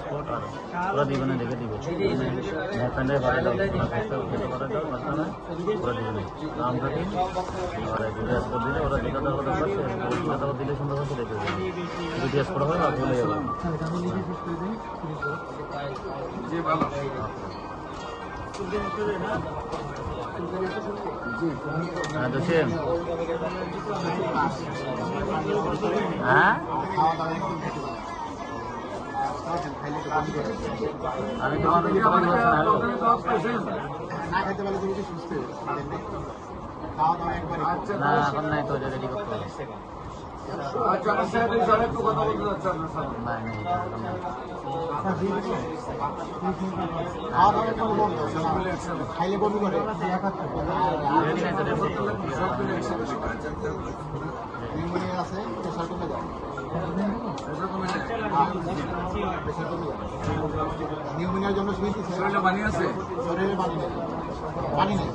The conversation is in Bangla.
স্পট আর ওরা দিবে না, দেখে দিবে ফ্যান্ডায় বাড়াই দাও, খেতে বাড়াই দাও, বাচ্চা না ওরা দিবে না। নাম কাটি আর দুটো স্পট দিলে ওরা যেটা দেওয়ার কথা দিলে সুন্দর হচ্ছে দেখে দেবে। দুটি স্পট হবে আর বলে যাবে। হ্যাঁ জসিম, হ্যাঁ আমি তোমার না এখন নাই তো রেডি করতে হবে। খাইলে বমি করে আছে প্রেশার কমে যায়, নিউমোনিয়ার জন্য শরীরে পানি আছে, শরীরে পানি নেই, পানি নেই।